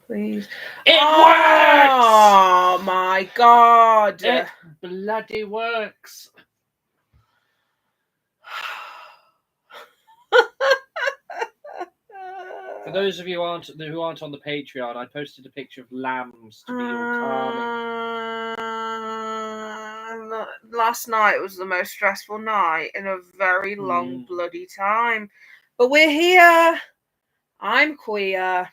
Please. It Oh my God. It bloody works. For those of you who aren't on the Patreon, I posted a picture of lambs to be all calming. Last night was the most stressful night in a very long bloody time. But we're here. I'm queer.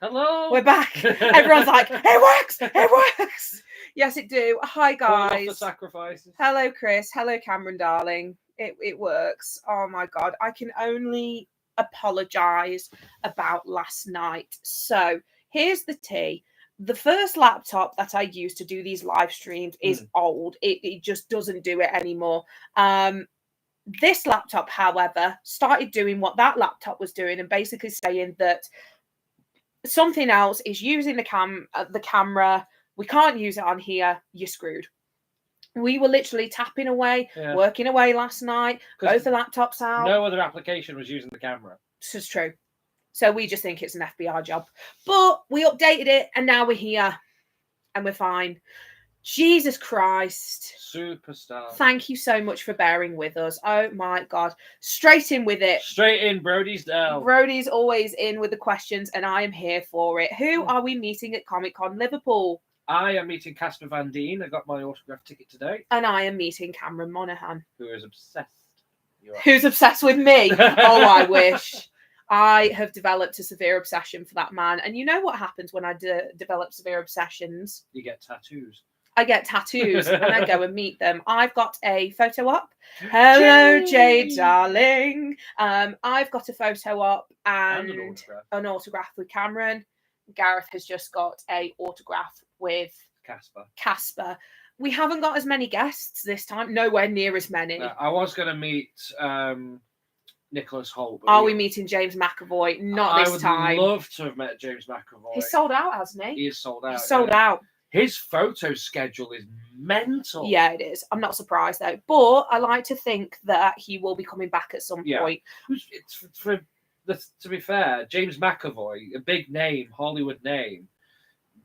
Hello. We're back. Everyone's like, it works. It works. Yes, it do. Hi, guys. Call off the sacrifices. Hello, Chris. Hello, Cameron, darling. It works. Oh, my God. I can only apologise about last night. So here's the tea. The first laptop that I used to do these live streams is old. It just doesn't do it anymore. This laptop, however, started doing what that laptop was doing and basically saying that something else is using the camera. We can't use it on here. You're screwed. We were literally tapping away, working away last night. Both the laptops out. No other application was using the camera. This is true. So we just think it's an FBI job. But we updated it and now we're here. And we're fine. Jesus Christ. Superstar. Thank you so much for bearing with us. Oh my God. Straight in with it. Straight in, Brody's down. Brody's always in with the questions and I am here for it. Who are we meeting at Comic Con Liverpool? I am meeting Casper Van Dien. I got my autograph ticket today. And I am meeting Cameron Monaghan. Who is obsessed. Who's obsessed with me? Oh, I wish. I have developed a severe obsession for that man. And you know what happens when I develop severe obsessions? You get tattoos. I get tattoos and I go and meet them. I've got a photo op. Hello, Jade, darling. I've got a photo op and an autograph with Cameron. Gareth has just got a autograph with Casper. We haven't got as many guests this time. Nowhere near as many. No, I was going to meet Nicholas Holt. Are we meeting James McAvoy? Not this time. I would love to have met James McAvoy. He's sold out, hasn't he? He is sold out. He's sold out. His photo schedule is mental. Yeah, it is. I'm not surprised though. But I like to think that he will be coming back at some point. To be fair, James McAvoy, a big name, Hollywood name,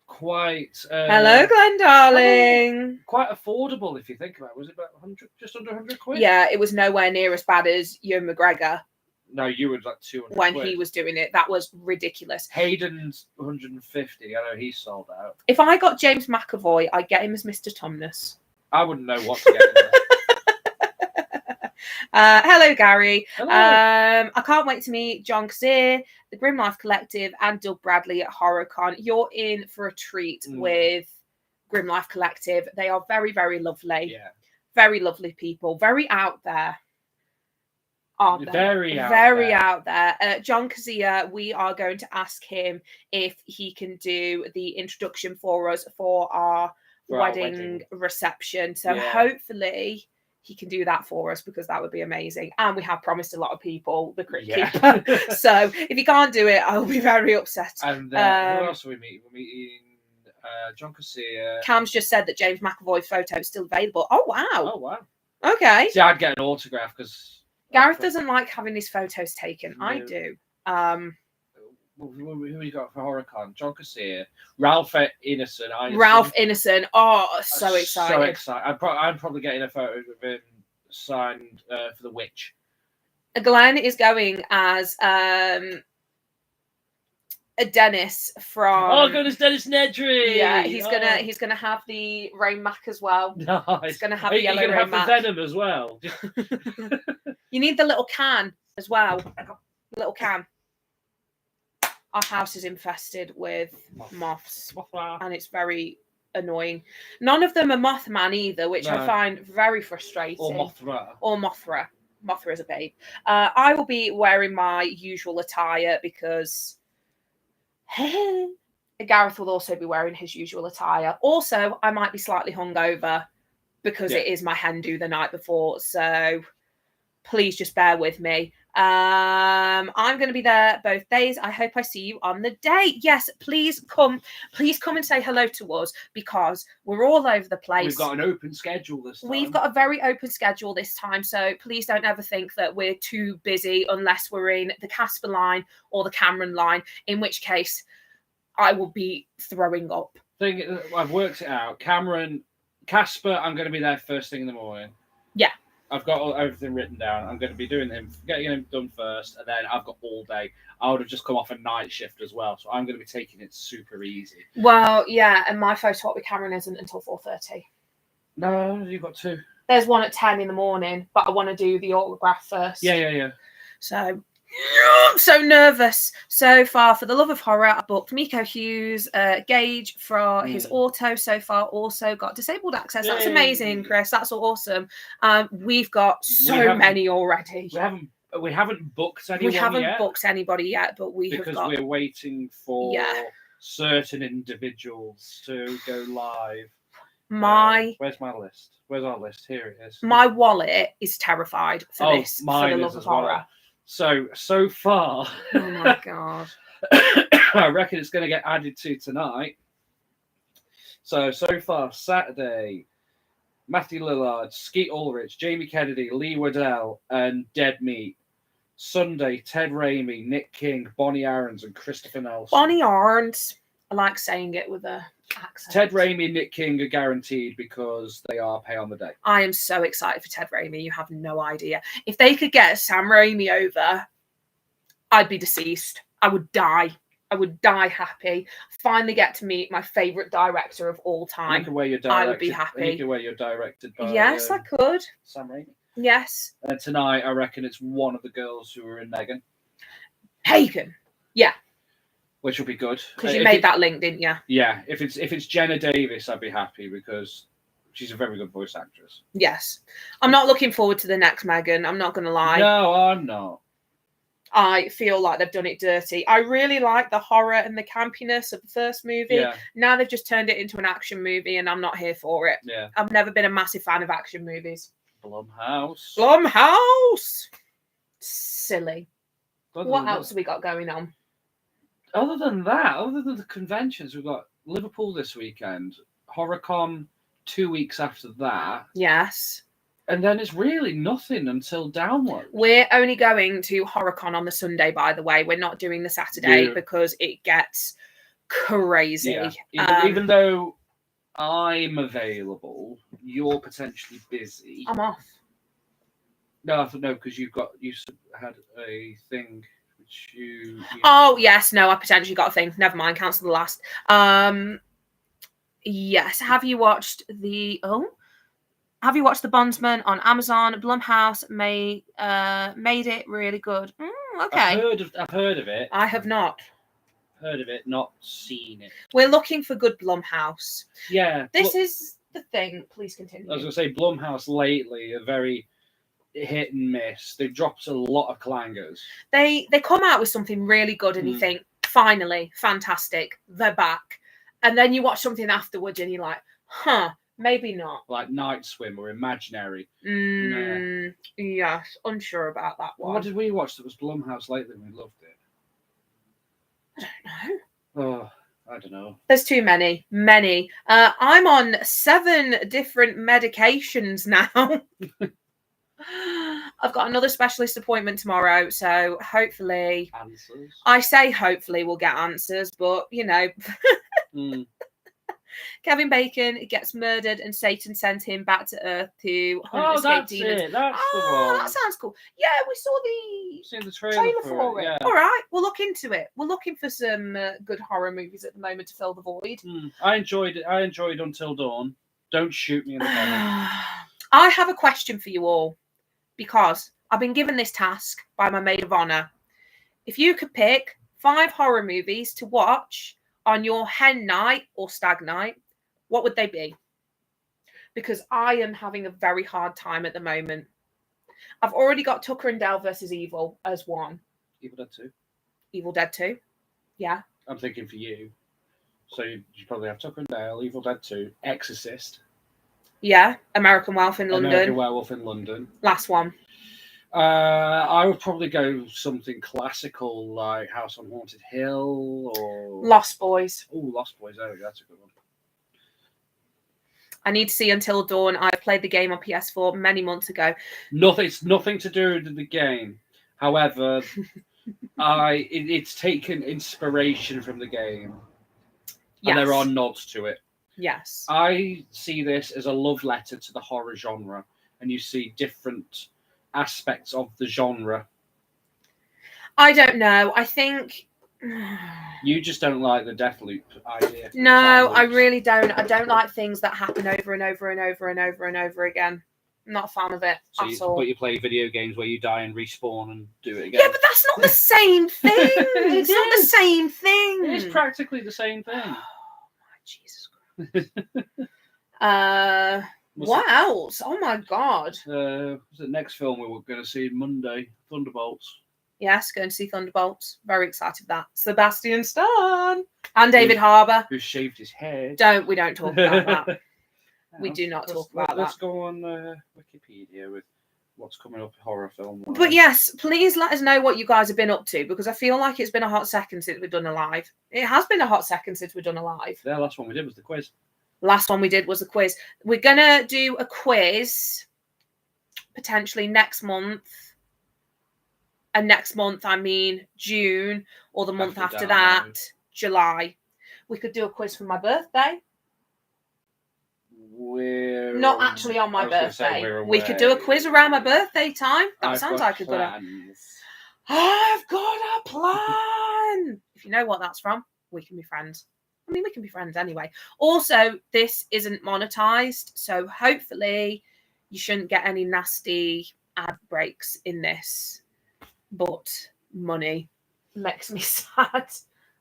quite. Hello, Glenn, darling. Quite affordable if you think about it. Was it about 100, just under 100 quid? Yeah, it was nowhere near as bad as Ewan McGregor. No, you were like 200 when quid. He was doing it. That was ridiculous. Hayden's 150. I know he's sold out. If I got James McAvoy, I'd get him as Mr. Tumnus. I wouldn't know what to get him. Hello, Gary. Hello. I can't wait to meet John Kazir, the Grim Life Collective, and Doug Bradley at HorrorCon. You're in for a treat with Grim Life Collective. They are very, very lovely. Yeah. Very lovely people. Very out there. Very out there. John Kazir, we are going to ask him if he can do the introduction for us for our wedding reception. So hopefully he can do that for us because that would be amazing. And we have promised a lot of people the Crypt Keeper. So if he can't do it, I'll be very upset. And who else are we meeting? We're meeting John Kazir. Cam's just said that James McAvoy's photo is still available. Oh, wow. Oh, wow. Okay. See, I'd get an autograph because Gareth doesn't like having his photos taken. No. I do. Who have you got for HorrorCon? John Kazir, Ralph Ineson. Ralph Ineson. Oh, so excited. So excited. I'm probably getting a photo of him signed for The Witch. Glenn is going as a Dennis from. Oh goodness, Dennis Nedry. Yeah, he's gonna have the Rain Mac as well. Nice. He's gonna have the yellow Rain have Mac. The Venom as well. You need the little can as well. Little can. Our house is infested with moths, and it's very annoying. None of them are Mothman either, which I find very frustrating. Or Mothra. Mothra is a babe. I will be wearing my usual attire because Gareth will also be wearing his usual attire. Also, I might be slightly hungover because it is my hen do the night before. So please just bear with me. I'm going to be there both days. I hope I see you on the day. Yes, please come and say hello to us because we're all over the place. We've got an open schedule this time. We've got a very open schedule this time, so please don't ever think that we're too busy unless we're in the Casper line or the Cameron line, in which case I will be throwing up. I've worked it out. Casper, I'm going to be there first thing in the morning. Yeah. I've got everything written down. I'm going to be getting him done first, and then I've got all day. I would have just come off a night shift as well, so I'm going to be taking it super easy. Well, yeah, and my photo op with Cameron isn't until 4:30. No, you've got 2. There's one at 10 in the morning, but I want to do the autograph first. Yeah. So, I'm so nervous. So far, for the love of horror, I booked Miko Hughes, Gage for his auto so far. Also got disabled access. That's amazing, Chris. That's awesome. We've got many already. We haven't booked anyone yet. We haven't booked anybody yet, but because we're waiting for certain individuals to go live. Where's my list? Where's our list? Here it is. My wallet is terrified for this. For the love of horror. So far. Oh my god. I reckon it's going to get added to tonight. So far, Saturday, Matthew Lillard, Skeet Ulrich, Jamie Kennedy, Lee Waddell, and Dead Meat. Sunday, Ted Raimi, Nick King, Bonnie Aarons, and Christopher Nelson. Bonnie Aarons. I like saying it with a accent. Ted Raimi and Nick King are guaranteed because they are pay on the day. I am so excited for Ted Raimi. You have no idea. If they could get Sam Raimi over, I'd be deceased. I would die. I would die happy. Finally get to meet my favourite director of all time. I would be happy. You can wear your directed by Yes, I could. Sam Raimi. Yes. And tonight, I reckon it's one of the girls who are in Megan. Hagen. Yeah. Which will be good. Because you made that link, didn't you? Yeah. If it's Jenna Davis, I'd be happy because she's a very good voice actress. Yes. I'm not looking forward to the next Megan. I'm not going to lie. No, I'm not. I feel like they've done it dirty. I really like the horror and the campiness of the first movie. Yeah. Now they've just turned it into an action movie and I'm not here for it. Yeah. I've never been a massive fan of action movies. Blumhouse. Silly. What else have we got going on? Other than the conventions, we've got Liverpool this weekend, HorrorCon 2 weeks after that. Yes. And then it's really nothing until Download. We're only going to HorrorCon on the Sunday, by the way. We're not doing the Saturday because it gets crazy. Yeah. Even though I'm available, you're potentially busy. I'm off. No, because you had a thing which you. Oh yes, no, I potentially got a thing. Never mind, cancel the last. Yes. Have you watched the Bondsman on Amazon? Blumhouse made it really good. Okay. I've heard of it. I have not. Heard of it, not seen it. We're looking for good Blumhouse. Yeah. This is the thing. Please continue. I was going to say Blumhouse lately are very hit and miss. They've dropped a lot of clangers. They come out with something really good and you think, finally, fantastic, they're back. And then you watch something afterwards and you're like, maybe not. Like Night Swim or Imaginary. Yes, unsure about that one. What did we watch that was Blumhouse lately and we loved it? I don't know. Oh, I don't know. There's too many. I'm on 7 different medications now. I've got another specialist appointment tomorrow, so hopefully... Answers? I say hopefully we'll get answers, but, you know... Kevin Bacon gets murdered and Satan sends him back to Earth to hunt escape demons. It. That's the one. That sounds cool. Yeah, we saw the trailer for it. Yeah. All right, we'll look into it. We're looking for some good horror movies at the moment to fill the void. I enjoyed it. I enjoyed Until Dawn. Don't shoot me in the comments. I have a question for you all because I've been given this task by my maid of honor. If you could pick 5 horror movies to watch on your hen night or stag night, what would they be? Because I am having a very hard time at the moment. I've already got Tucker and Dale versus Evil as one. Evil Dead 2. Evil Dead 2. Yeah. I'm thinking for you. So you probably have Tucker and Dale, Evil Dead 2, Exorcist. Yeah. American Werewolf in London. American Werewolf in London. Last one. I would probably go something classical like House on Haunted Hill or Lost Boys. Oh, Lost Boys. Oh, that's a good one. I need to see Until Dawn. I played the game on PS4 many months ago. It's nothing to do with the game. However, it's taken inspiration from the game. Yes. And there are nods to it. Yes. I see this as a love letter to the horror genre, and you see different aspects of the genre. I don't know. I think You just don't like the death loop idea. no, I really don't. I don't like things that happen over and over and over and over and over again. I'm not a fan of it at all. But you play video games where you die and respawn and do it again. Yeah, but that's not the same thing. It's not the same thing. It is practically the same thing. Oh my Jesus Christ. What else? Oh my God. The next film we were going to see Monday, Thunderbolts. Yes, going to see Thunderbolts. Very excited for that. Sebastian Stan and David Harbour. Who shaved his head. We don't talk about that. We do not talk about that. Let's go on Wikipedia with what's coming up horror film. But yes, please let us know what you guys have been up to, because I feel like it's been a hot second since we've done a live. It has been a hot second since we've done a live. The last one we did was the quiz. Last one we did was the quiz. We're going to do a quiz potentially next month. And next month, I mean June, or the month after that, July. We could do a quiz for my birthday. Not actually on my birthday. We could do a quiz around my birthday time. That sounds like a good idea. I've got a plan. If you know what that's from, we can be friends. I mean, we can be friends anyway. Also, this isn't monetized, so hopefully you shouldn't get any nasty ad breaks in this. But money makes me sad.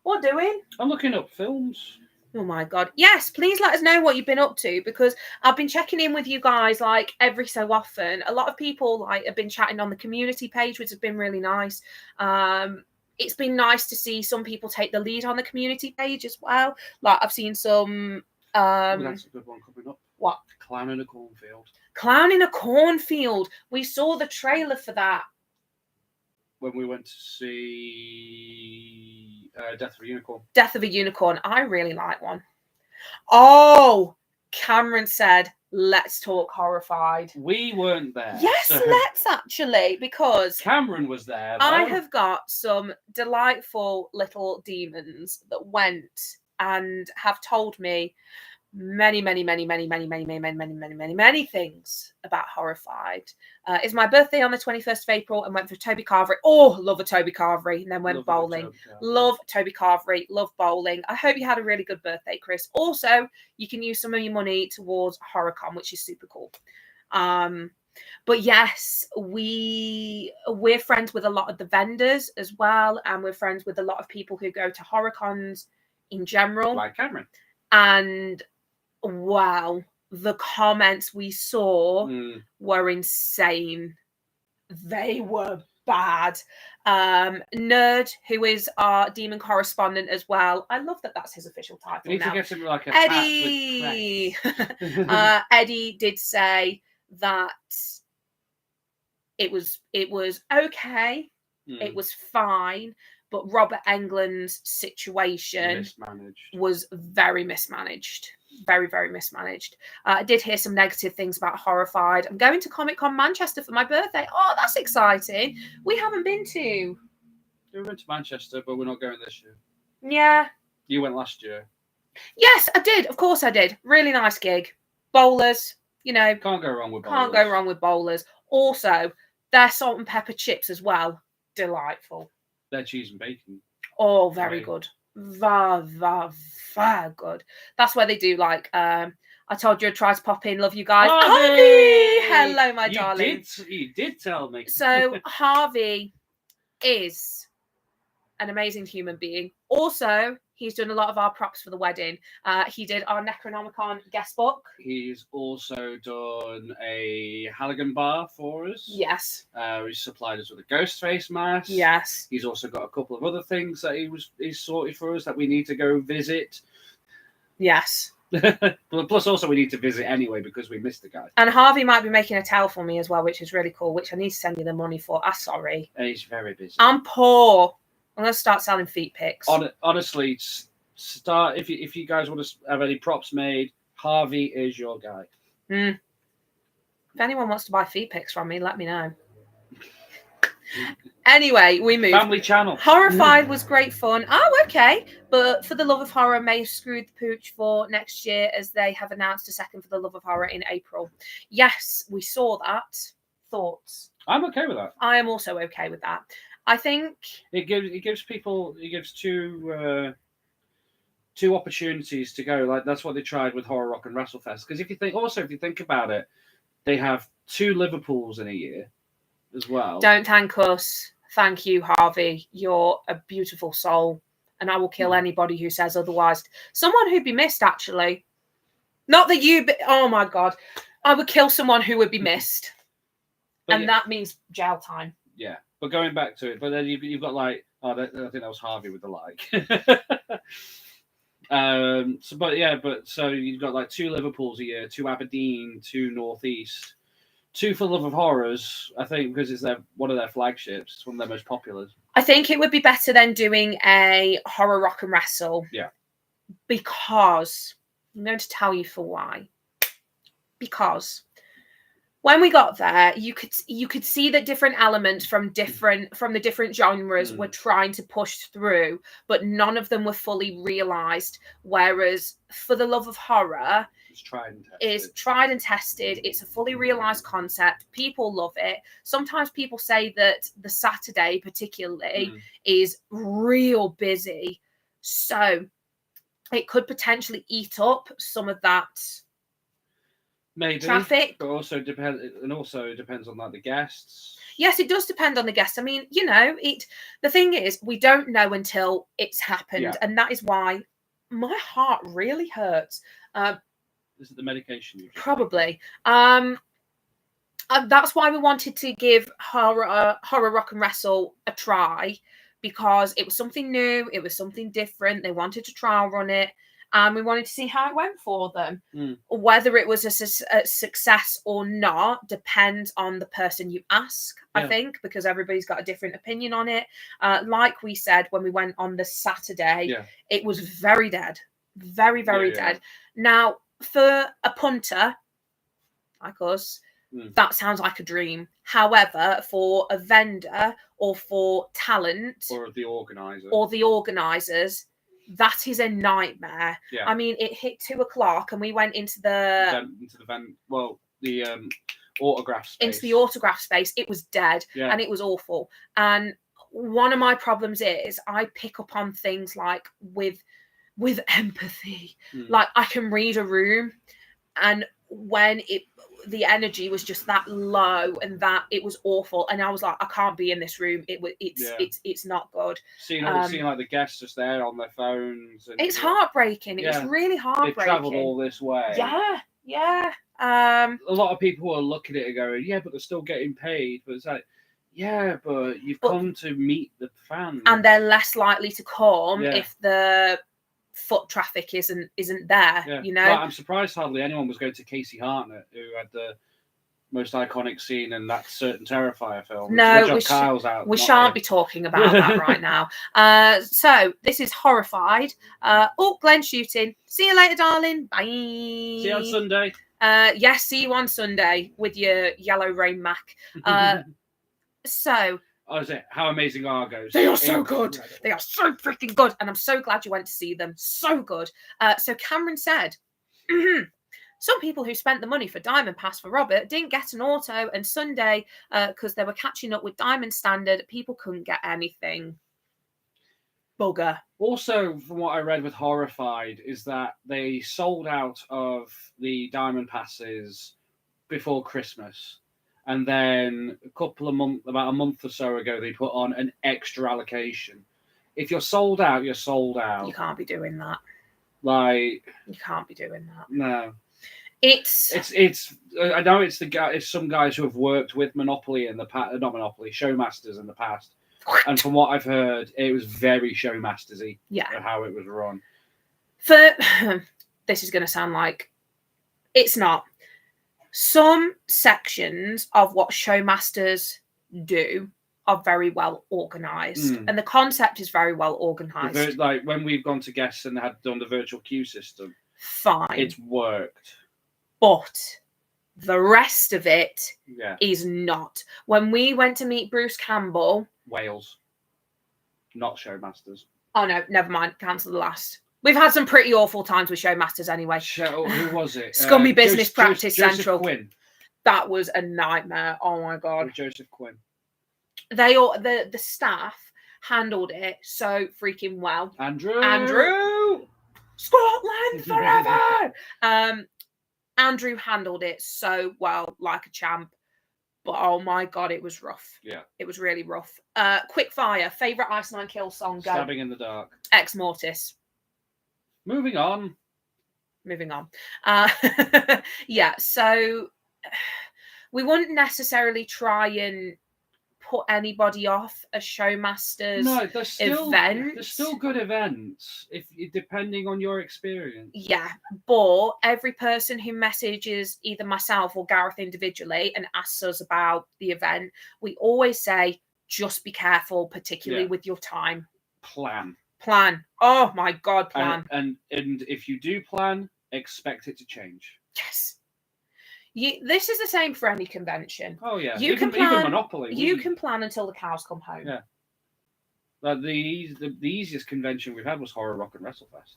What doing? I'm looking up films. Oh my God. Yes, please let us know what you've been up to, because I've been checking in with you guys like every so often. A lot of people like have been chatting on the community page, which has been really nice. It's been nice to see some people take the lead on the community page as well. Like I've seen some that's a good one coming up. What? Clown in a Cornfield. Clown in a Cornfield. We saw the trailer for that when we went to see Death of a Unicorn. Death of a Unicorn. I really like one. Oh, Cameron said, let's talk Horrified. We weren't there. Yes, so let's actually, because Cameron was there. I have got some delightful little demons that went and have told me many things about Horrified. It's my birthday on the 21st of April and went for Toby Carvery. Oh, love a Toby Carvery. And then went bowling. Love Toby Carvery. Love bowling. I hope you had a really good birthday, Chris. Also, you can use some of your money towards HorrorCon, which is super cool. But yes, we're friends with a lot of the vendors as well, and we're friends with a lot of people who go to HorrorCons in general. Like Cameron. And wow, the comments we saw were insane. They were bad. Nerd, who is our demon correspondent as well. I love that that's his official title. We need now. To get him like a Eddie. Eddie did say that it was okay. It was fine. But Robert Englund's situation was very mismanaged. Very, very mismanaged. I did hear some negative things about Horrified. I'm going to Comic-Con Manchester for my birthday. Oh, that's exciting. We haven't been to. We went to Manchester, but we're not going this year. Yeah. You went last year. Yes, I did. Of course I did. Really nice gig. Bowlers, you know. Can't go wrong with bowlers. Can't go wrong with bowlers. Also, their salt and pepper chips as well. Delightful. Their cheese and bacon. Oh, very good. Very good. That's where they do like I told you I'd try to pop in. Love you guys. Harvey! Hello, my darling. You did tell me. So Harvey is an amazing human being. Also, he's done a lot of our props for the wedding. He did our Necronomicon guest book. He's also done a Halligan bar for us. Yes. He's supplied us with a ghost face mask. Yes. He's also got a couple of other things that he's sorted for us that we need to go visit. Yes. Plus, also we need to visit anyway because we missed the guy. And Harvey might be making a towel for me as well, which is really cool. Which I need to send you the money for. Sorry. He's very busy. I'm poor. I'm going to start selling feet pics. Honestly, start if you guys want to have any props made, Harvey is your guy. If anyone wants to buy feet pics from me, let me know. Anyway, we moved. Family Channel. Horrified was great fun. Oh, okay. But For the Love of Horror may have screwed the pooch for next year, as they have announced a second For the Love of Horror in April. Yes, we saw that. Thoughts? I'm okay with that. I am also okay with that. I think it gives two opportunities to go. Like, that's what they tried with Horror Rock and WrestleFest. Because if you think about it, they have 2 Liverpools in a year as well. Don't thank us. Thank you, Harvey. You're a beautiful soul, and I will kill anybody who says otherwise. Someone who'd be missed, actually. Not that you. Oh my God, I would kill someone who would be missed, and that means jail time. Yeah, but going back to it, but then you've got like, I think that was Harvey with the like. So you've got like 2 Liverpools a year, 2 Aberdeen, 2 Northeast, 2 For Love of Horrors. I think because it's one of their flagships, it's one of their most popular. I think it would be better than doing a Horror Rock and Wrestle. Yeah, because I'm going to tell you for why. Because when we got there, you could see that different elements from the different genres were trying to push through, but none of them were fully realized. Whereas For the Love of Horror is tried and tested. It's a fully realized concept. People love it. Sometimes people say that the Saturday particularly is real busy, so it could potentially eat up some of that. Maybe traffic, but also depends on like the guests. Yes, it does depend on the guests. I mean, the thing is, we don't know until it's happened, and that is why my heart really hurts. Is it the medication? Probably. That's why we wanted to give Horror Rock and Wrestle a try, because it was something new, it was something different. They wanted to trial run it. We wanted to see how it went for them. Whether it was a success or not depends on the person you ask, I think, because everybody's got a different opinion on it. Like we said, when we went on the Saturday, it was very dead. Very, very dead. Now, for a punter like us, that sounds like a dream. However, for a vendor or for talent or the organisers, that is a nightmare. I mean, it hit 2:00 and we went into the autograph space. Into the autograph space. It was dead and it was awful. And one of my problems is I pick up on things like with empathy. Like, I can read a room, and when the energy was just that low and that it was awful, and I was like, I can't be in this room. It's not good. Seeing like the guests just there on their phones. It's heartbreaking. It's really heartbreaking. They've travelled all this way. Yeah. A lot of people are looking at it going, yeah, but they're still getting paid. But it's like, yeah, but you've come to meet the fans, and they're less likely to come if the foot traffic isn't there. Well, I'm surprised hardly anyone was going to Casey Hartnett, who had the most iconic scene in that certain Terrifier film. No, we shan't be talking about that right now. So this is Horrified. Glenn shooting. See you later, darling. Bye. See you on Sunday. Yes, see you on Sunday with your yellow rain Mac. So. Oh, is it? How Amazing Argos. They are so good. Incredible. They are so freaking good. And I'm so glad you went to see them. So good. So Cameron said, some people who spent the money for Diamond Pass for Robert didn't get an auto, and Sunday, because they were catching up with Diamond Standard, people couldn't get anything. Bugger. Also, from what I read with Horrified, is that they sold out of the Diamond Passes before Christmas. And then about a month or so ago, they put on an extra allocation. If you're sold out, you're sold out. You can't be doing that. You can't be doing that. No. It's. I know it's some guys who have worked with Monopoly in the past, not Monopoly, Showmasters in the past. And from what I've heard, it was very Showmasters-y. How it was run. This is going to sound like it's not. Some sections of what Showmasters do are very well organised, and the concept is very well organised. Like when we've gone to guests and had done the virtual queue system, fine, it's worked. But The rest of it Yeah. is not. When we went to meet Bruce Campbell, Wales. Not Showmasters. oh no, never mind. Cancel the last. We've had some pretty awful times with Showmasters anyway. Who was it? Scummy Business Practice Joseph Central. Quinn. That was a nightmare. Oh my It god. was Joseph Quinn. They all the staff handled it so freaking well. Andrew. Scotland forever. Andrew handled it so well, like a champ. But oh my god, it was rough. Yeah. It was really rough. Quick fire. Favorite Iceland Kill song? Go. Stabbing in the Dark. Ex Mortis. Moving on. Yeah, so we wouldn't necessarily try and put anybody off a Showmasters event. They're still good events, depending on your experience. Yeah, but every person who messages either myself or Gareth individually and asks us about the event, we always say, just be careful, particularly with your time. Plan. Oh my god, plan. And if you do plan, expect it to change. Yes. This is the same for any convention. Oh yeah, Even Monopoly. You can plan until the cows come home. Yeah. Like the easiest convention we've had was Horror Rock and WrestleFest.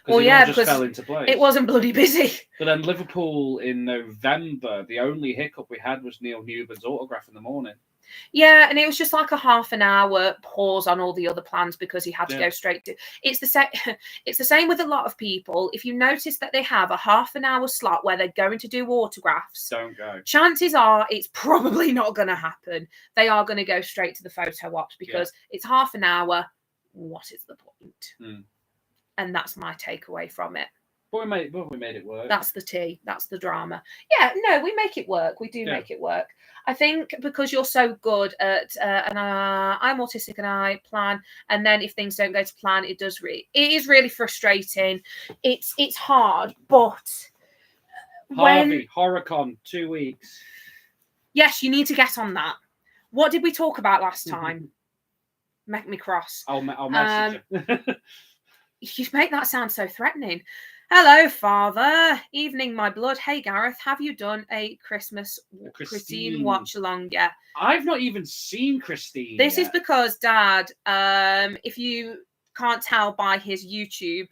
Well, yeah, just because fell into place. It wasn't bloody busy. But then Liverpool in November, the only hiccup we had was Neil Newman's autograph in the morning. Yeah, and it was just like a half an hour pause on all the other plans because he had to go straight to. It's the same. It's the same with a lot of people. If you notice that they have a half an hour slot where they're going to do autographs, don't go. Chances are it's probably not going to happen. They are going to go straight to the photo ops because it's half an hour. What is the point? And that's my takeaway from it. But we made it work. That's the tea. That's the drama. Yeah, no, we make it work. We do make it work. I think because you're so good at, and I'm autistic and I plan, and then if things don't go to plan, it is really frustrating. It's hard, but Harvey, HorrorCon, 2 weeks. Yes, you need to get on that. What did we talk about last time? Make me cross. I'll message you. You make that sound so threatening. Hello, Father. Evening, my blood. Hey, Gareth, have you done a Christine watch along yet? I've not even seen Christine. This is because Dad, if you can't tell by his YouTube,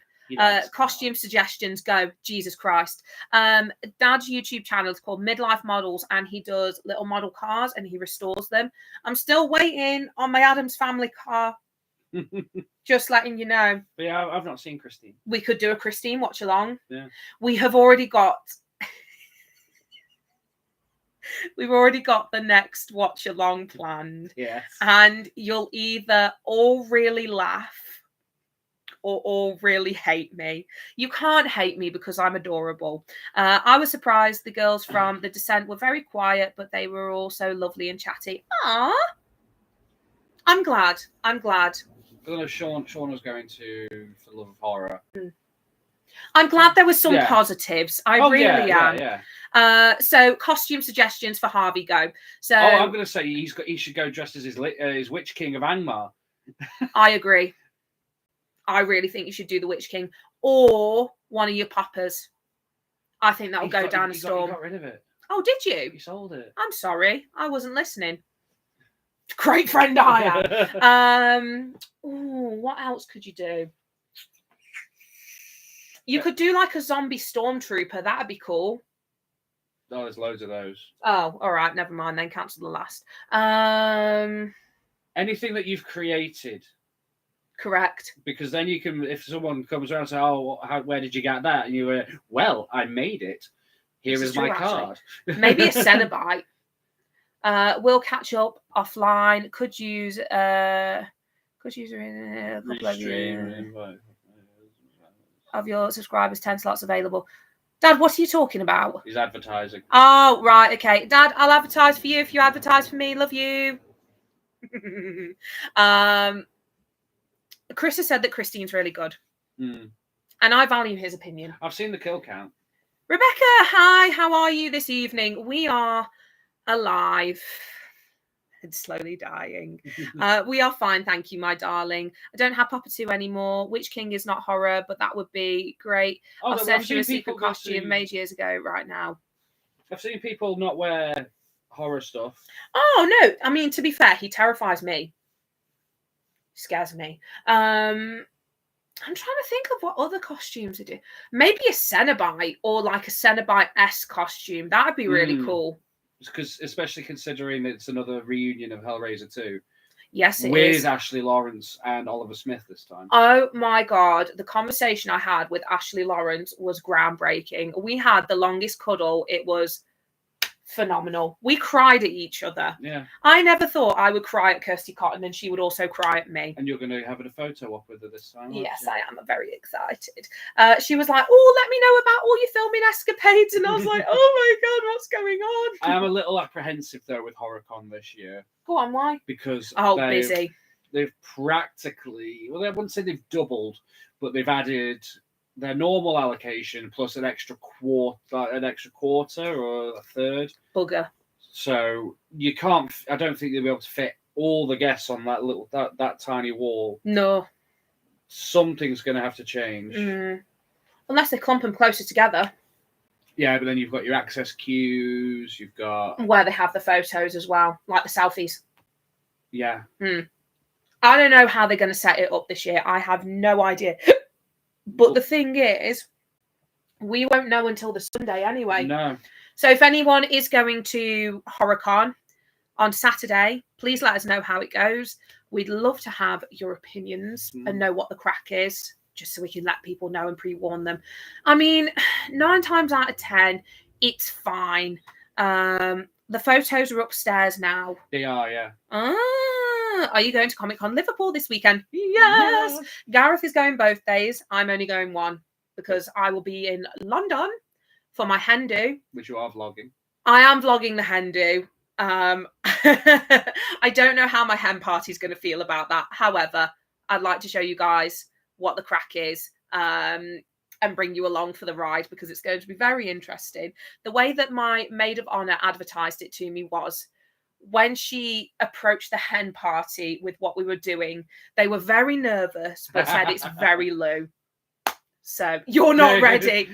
costume suggestions go, Jesus Christ. Dad's YouTube channel is called Midlife Models, and he does little model cars and he restores them. I'm still waiting on my Addams Family car. Just letting you know. But yeah, I've not seen Christine. We could do a Christine watch along. Yeah. We've already got the next watch along planned. Yes. And you'll either all really laugh or all really hate me. You can't hate me because I'm adorable. I was surprised the girls from The Descent were very quiet, but they were also lovely and chatty. Aww. I'm glad. I don't know, Sean was going to For Love of Horror. I'm glad there was some positives. I really am. Yeah. So costume suggestions for Harvey go. So I'm going to say he should go dressed as his Witch King of Angmar. I agree. I really think you should do the Witch King or one of your poppers. I think that will go down a storm. He got rid of it. Oh, did you? He sold it. I'm sorry. I wasn't listening. Great friend I am. What else could you do? You could do like a zombie stormtrooper. That'd be cool. Oh, there's loads of those. Oh, all right. Never mind. Then cancel the last. Anything that you've created. Correct. Because then you can, if someone comes around and says, "Oh, where did you get that?" and you were, "Well, I made it. Here is my card." Maybe a Cenobite. We'll catch up offline. Could use a couple of your subscribers, 10 slots available. Dad, what are you talking about? He's advertising. Oh, right, okay. Dad, I'll advertise for you if you advertise for me. Love you. Chris has said that Christine's really good. And I value his opinion. I've seen the kill count. Rebecca, hi, how are you this evening? We are alive and slowly dying. We are fine, thank you, my darling. I don't have Papa 2 anymore. Witch King is not horror, but that would be great. I'll send you a secret costume made years ago right now. I've seen people not wear horror stuff. Oh no! I mean, to be fair, he terrifies me. Scares me. I'm trying to think of what other costumes they do. Maybe a Cenobite or like a Cenobite-esque costume. That would be really cool. Because especially considering it's another reunion of Hellraiser 2. Yes, it with is. Ashley Lawrence and Oliver Smith this time. Oh my God. The conversation I had with Ashley Lawrence was groundbreaking. We had the longest cuddle. It was phenomenal. We cried at each other. Yeah. I never thought I would cry at Kirsty Cotton and she would also cry at me. And you're going to have a photo op with her this time, Yes, you? I am. I'm very excited. She was like, oh, let me know about all your filming escapades. And I was like, oh my God, what's going on? I am a little apprehensive, though, with HorrorCon this year. Go on, why? Because busy. They've practically, well, I wouldn't say they've doubled, but they've added their normal allocation plus an extra quarter or a third. Bugger. So you can't. I don't think they'll be able to fit all the guests on that tiny wall. No. Something's going to have to change. Unless they clump them closer together. Yeah, but then you've got your access queues. You've got where they have the photos as well, like the selfies. Yeah. I don't know how they're going to set it up this year. I have no idea. But the thing is, we won't know until the Sunday anyway. No. So if anyone is going to HorrorCon on Saturday, please let us know how it goes. We'd love to have your opinions and know what the crack is, just so we can let people know and pre-warn them. I mean, 9 times out of 10, it's fine. The photos are upstairs now. They are, yeah. Are you going to Comic-Con Liverpool this weekend? Yes. Gareth is going both days. I'm only going one because I will be in London for my hen do. Which you are vlogging. I am vlogging the hen do. I don't know how my hen party is going to feel about that. However, I'd like to show you guys what the crack is and bring you along for the ride because it's going to be very interesting. The way that my maid of honor advertised it to me was when she approached the hen party with what we were doing, they were very nervous, but said it's very low. So you're not ready.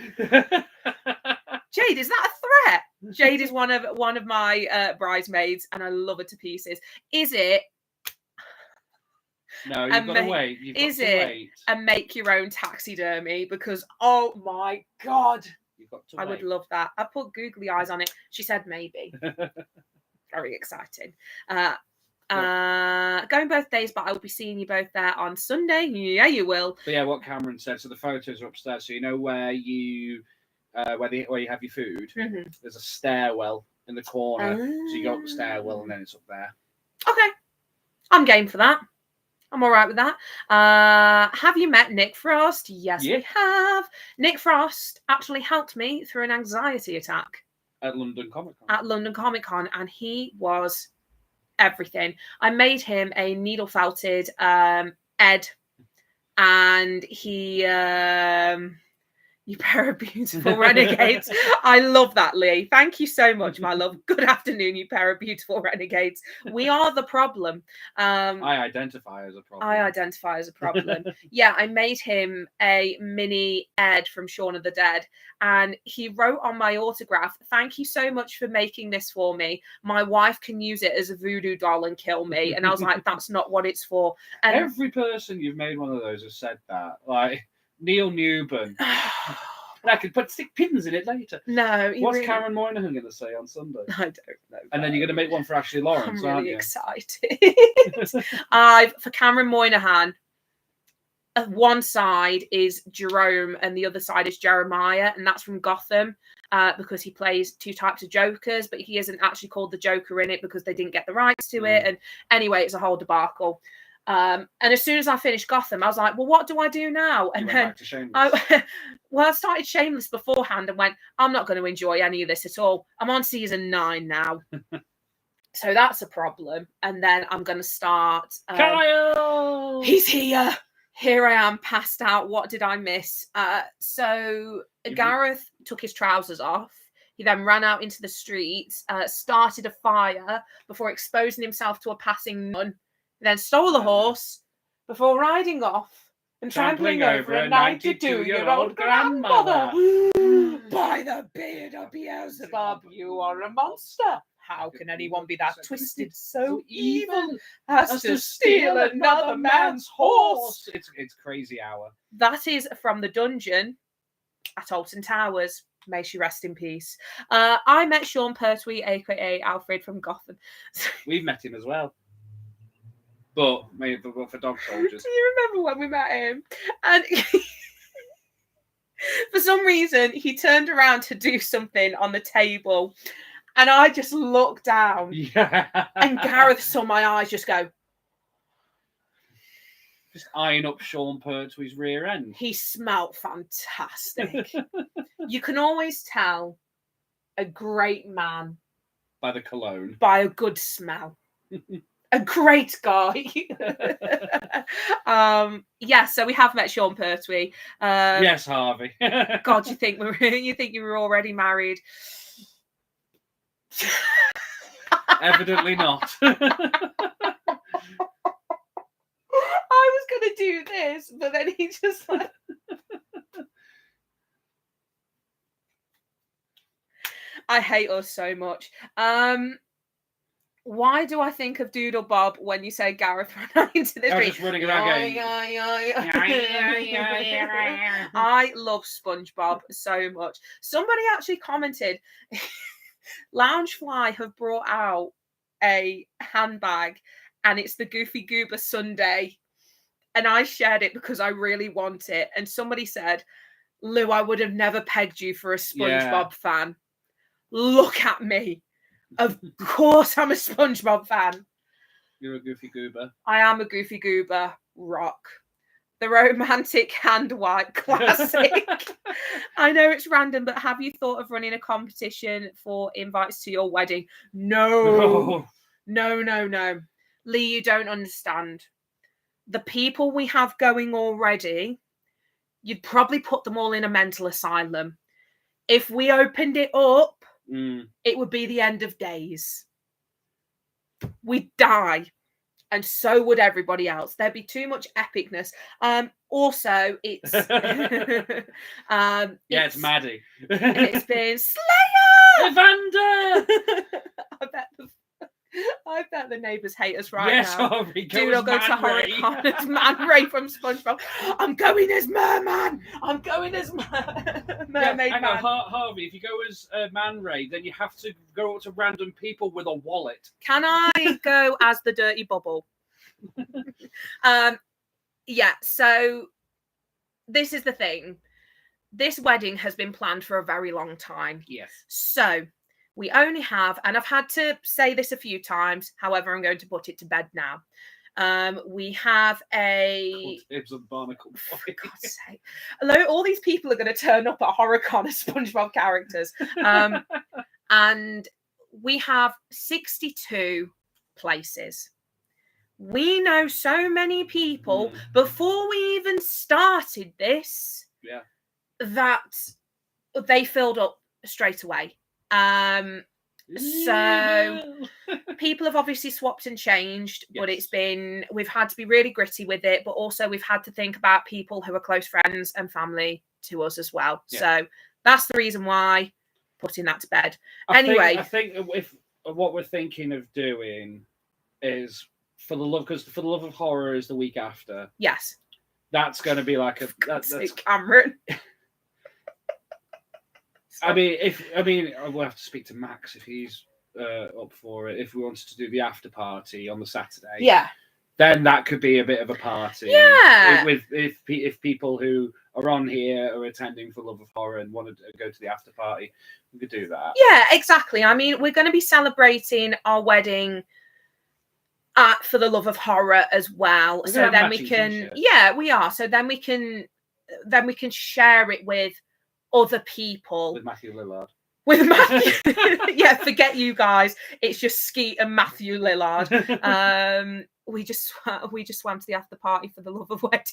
Jade, is that a threat? Jade is one of my bridesmaids, and I love her to pieces. Is it? No, you've got to wait. Is it and make your own taxidermy? Because oh my God, you've got to wait. I would love that. I put googly eyes on it. She said maybe. Very exciting. Going both days, but I will be seeing you both there on Sunday. Yeah, you will. But yeah, what Cameron said. So the photos are upstairs. So you know where you have your food. There's a stairwell in the corner. So you go up the stairwell and then it's up there. Okay, I'm game for that. I'm all right with that. Have you met Nick Frost? Yes, we have. Nick Frost actually helped me through an anxiety attack. At London Comic Con. At London Comic Con, and he was everything. I made him a needle felted Ed, and he you pair of beautiful renegades. I love that, Lee. Thank you so much, my love. Good afternoon, you pair of beautiful renegades. We are the problem. I identify as a problem. Yeah, I made him a mini Ed from Shaun of the Dead, and he wrote on my autograph, "Thank you so much for making this for me. My wife can use it as a voodoo doll and kill me." And I was like, that's not what it's for. And every person you've made one of those has said that. Like Neil Newburn. I could stick pins in it later. No. What's Karen Moynihan going to say on Sunday? I don't know. And then you're going to make one for Ashley Lawrence, I'm aren't really you? excited. For Cameron Moynihan, one side is Jerome and the other side is Jeremiah, and that's from Gotham because he plays 2 types of Jokers, but he isn't actually called the Joker in it because they didn't get the rights to it. And anyway, it's a whole debacle. And as soon as I finished Gotham, I was like, well, what do I do now? And then I started Shameless beforehand and went, I'm not going to enjoy any of this at all. I'm on season 9 now. So that's a problem. And then I'm going to start. Kyle! He's here. Here I am, passed out. What did I miss? So Gareth took his trousers off. He then ran out into the streets, started a fire before exposing himself to a passing nun. Then stole a horse before riding off and trampling over a 92-year-old grandmother. By the beard of Beelzebub, you are a monster. How can anyone be that twisted, so evil, as to steal another man's horse? It's crazy hour. That is from the dungeon at Alton Towers. May she rest in peace. I met Sean Pertwee, aka Alfred from Gotham. We've met him as well. But maybe for dog soldiers. Do you remember when we met him? And for some reason, he turned around to do something on the table. And I just looked down. Yeah. And Gareth saw my eyes just go. Just eyeing up Sean Pertwee's rear end. He smelt fantastic. You can always tell a great man by the cologne. By a good smell. A great guy. Yeah, so we have met Sean Pertwee. Yes, Harvey. God, you think you were already married? Evidently not. I was gonna do this, but then he just like I hate us so much. Why do I think of Doodle Bob when you say Gareth ran out into the street? I was just running around going. I love SpongeBob so much. Somebody actually commented, Loungefly have brought out a handbag and it's the Goofy Goober Sundae. And I shared it because I really want it. And somebody said, Lou, I would have never pegged you for a SpongeBob fan. Look at me. Of course I'm a SpongeBob fan. You're a Goofy Goober. I am a Goofy Goober. Rock. The romantic hand wipe classic. I know it's random, but have you thought of running a competition for invites to your wedding? No. Lee, you don't understand. The people we have going already, you'd probably put them all in a mental asylum. If we opened it up, it would be the end of days. We'd die. And so would everybody else. There'd be too much epicness. Also, it's it's Maddie. It's been Slayer! Evander! I bet the neighbours hate us right yes, now. Harvey, Dude, I'll go to Horicon as Man Ray from SpongeBob. I'm going as Merman. I'm going as Mermaid Man. Harvey, if you go as Man Ray, then you have to go up to random people with a wallet. Can I go as the Dirty Bubble? Yeah, so this is the thing. This wedding has been planned for a very long time. Yes. So we only have, and I've had to say this a few times, however, I'm going to put it to bed now. We have a... Ibs and Barnacle Boy. For God's sake. All these people are going to turn up at Horicon as SpongeBob characters. And we have 62 places. We know so many people before we even started this that they filled up straight away. So people have obviously swapped and changed, but we've had to be really gritty with it, but also we've had to think about people who are close friends and family to us as well. So that's the reason why putting that to bed. I think if what we're thinking of doing is for the love of horror is the week after. Yes. That's going to be like that's Cameron. I mean, we'll have to speak to Max if he's up for it. If we wanted to do the after party on the Saturday, then that could be a bit of a party. Yeah. If people who are on here are attending for Love of Horror and want to go to the after party, we could do that. Yeah, exactly. I mean, we're going to be celebrating our wedding for the Love of Horror as well. So then we can, we are. So then we can share it with other people. With Matthew Lillard. With Matthew. Yeah, forget you guys. It's just Skeet and Matthew Lillard. We just swam to the after party for the love of wedding.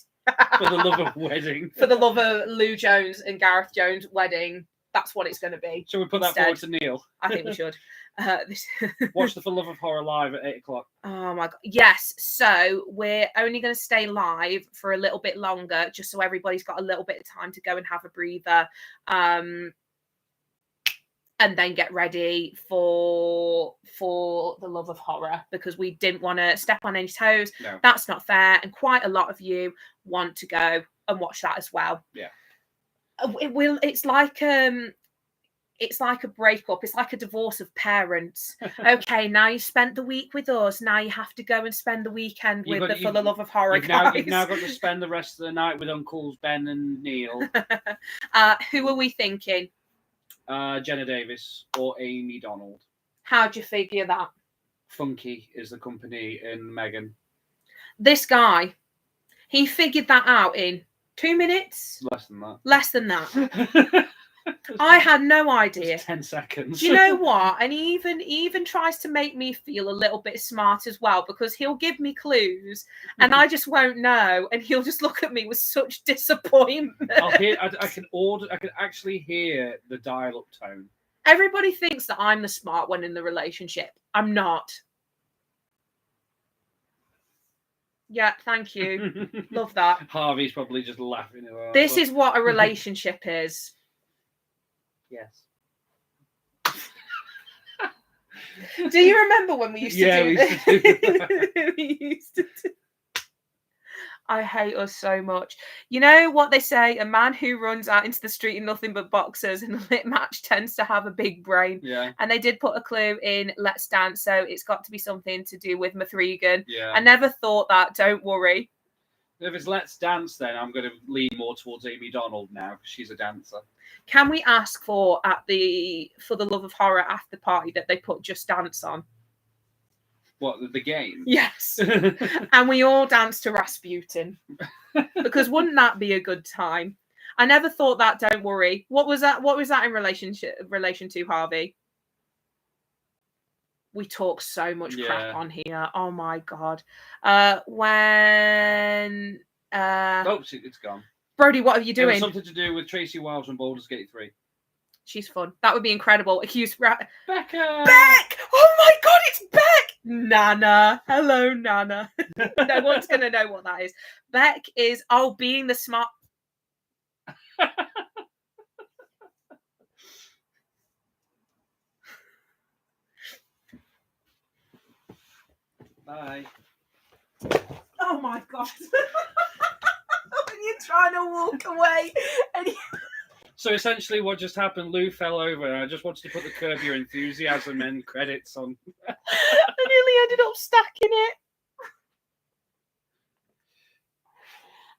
For the love of wedding. For the love of Lou Jones and Gareth Jones' wedding. That's what it's going to be. Shall we put that forward to Neil? I think we should. Watch the For Love of Horror live at 8:00. Oh my God. Yes. So we're only going to stay live for a little bit longer, just so everybody's got a little bit of time to go and have a breather. and then get ready for the love of horror, because we didn't want to step on any toes. No. That's not fair, and quite a lot of you want to go and watch that as well. Yeah. It's like a breakup. It's like a divorce of parents. Okay, now you spent the week with us. Now you have to go and spend the weekend with For the Love of Horror guys. You've now got to spend the rest of the night with Uncles Ben and Neil. Who are we thinking? Jenna Davis or Amy Donald. How'd you figure that? Funky is the company in Megan. This guy, he figured that out in 2 minutes? Less than that. Less than that. I had no idea. 10 seconds. Do you know what? And he even tries to make me feel a little bit smart as well, because he'll give me clues and I just won't know, and he'll just look at me with such disappointment. I can actually hear the dial-up tone. Everybody thinks that I'm the smart one in the relationship. I'm not. Yeah, thank you. Love that. Harvey's probably just laughing. This is what a relationship is. Yes. Do you remember when we used to do this? We used to do. I hate us so much. You know what they say? A man who runs out into the street in nothing but boxers and a lit match tends to have a big brain. Yeah. And they did put a clue in Let's Dance, so it's got to be something to do with Mathregan. Yeah. I never thought that. Don't worry. If it's Let's Dance, then I'm going to lean more towards Amy Donald now, because she's a dancer. Can we ask for the Love of Horror after party that they put Just Dance on? What, the game? Yes. And we all dance to Rasputin. Because wouldn't that be a good time? I never thought that. Don't worry. What was that in relation to, Harvey? We talk so much crap on here. Oh my god. When it's gone. Brody, what are you doing? It was something to do with Tracy Wiles and Baldur's Gate 3. She's fun. That would be incredible. Accused Becca! Beck! Oh my god, it's Beck! Nana. Hello, Nana. No one's going to know what that is. Beck is, being the smart... Bye. Oh my god. When you're trying to walk away and So essentially what just happened, Lou fell over and I just wanted to put the Curb Your Enthusiasm end credits on. I nearly ended up stacking it.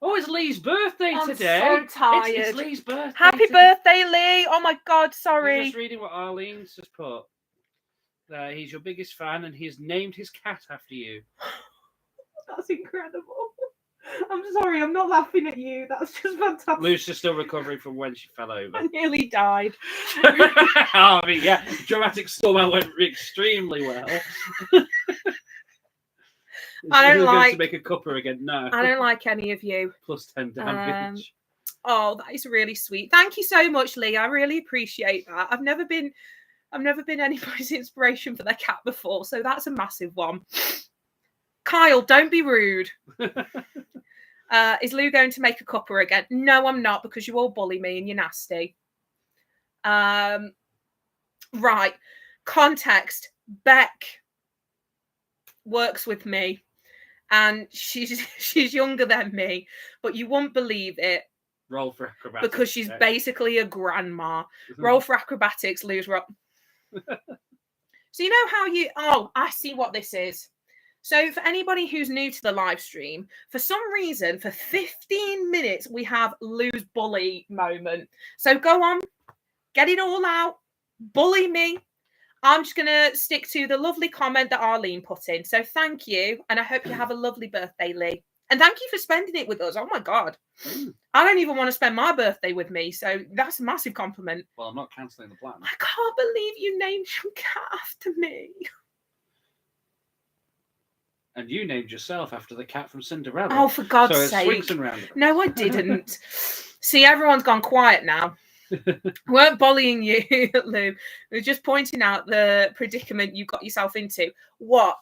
Oh, it's Lee's birthday today. I'm so tired. It's Lee's birthday. Happy birthday, Lee. Oh my god, sorry. I'm just reading what Arlene's just put. He's your biggest fan and he's named his cat after you. That's incredible. I'm sorry, I'm not laughing at you. That's just fantastic. Lucy's still recovering from when she fell over. I nearly died. I mean, yeah, dramatic storm went extremely well. I don't like to make a cupper again. No, I don't like any of you. Plus 10 damage. Oh, that is really sweet. Thank you so much, Lee. I really appreciate that. I've never been anybody's inspiration for their cat before, so that's a massive one. Kyle, don't be rude. Is Lou going to make a cuppa again? No, I'm not, because you all bully me and you're nasty. Right. Context. Beck works with me and she's younger than me, but you won't believe it. Roll for acrobatics. Because she's basically a grandma. Roll for acrobatics, Lou's roll. So you know how I see what this is. So for anybody who's new to the live stream, for some reason, for 15 minutes, we have Lou's bully moment. So go on, get it all out, bully me. I'm just going to stick to the lovely comment that Arlene put in. So thank you, and I hope you have a lovely birthday, Lee. And thank you for spending it with us. Oh, my God. I don't even want to spend my birthday with me, so that's a massive compliment. Well, I'm not cancelling the plan. I can't believe you named your cat after me. And you named yourself after the cat from Cinderella. Oh, for God's sake. Swings and roundabouts. No, I didn't. See, everyone's gone quiet now. We weren't bullying you, Lou. We were just pointing out the predicament you got yourself into. What?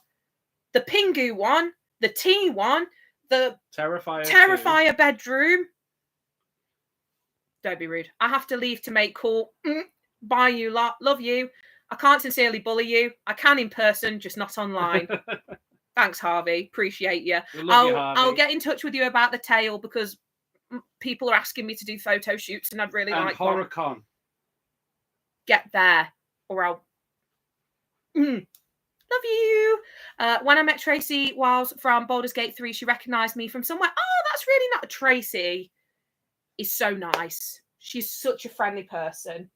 The Pingu one, the tea one, the Terrifier bedroom. Don't be rude. I have to leave to make call. Bye, you lot. Love you. I can't sincerely bully you. I can in person, just not online. Thanks, Harvey. Appreciate you. We love you, Harvey. I'll get in touch with you about the tail because people are asking me to do photo shoots and I'd really like one. HorrorCon. Get there or I'll... Love you. When I met Tracy whilst from Baldur's Gate 3, she recognised me from somewhere. Oh, that's really not... Tracy is so nice. She's such a friendly person.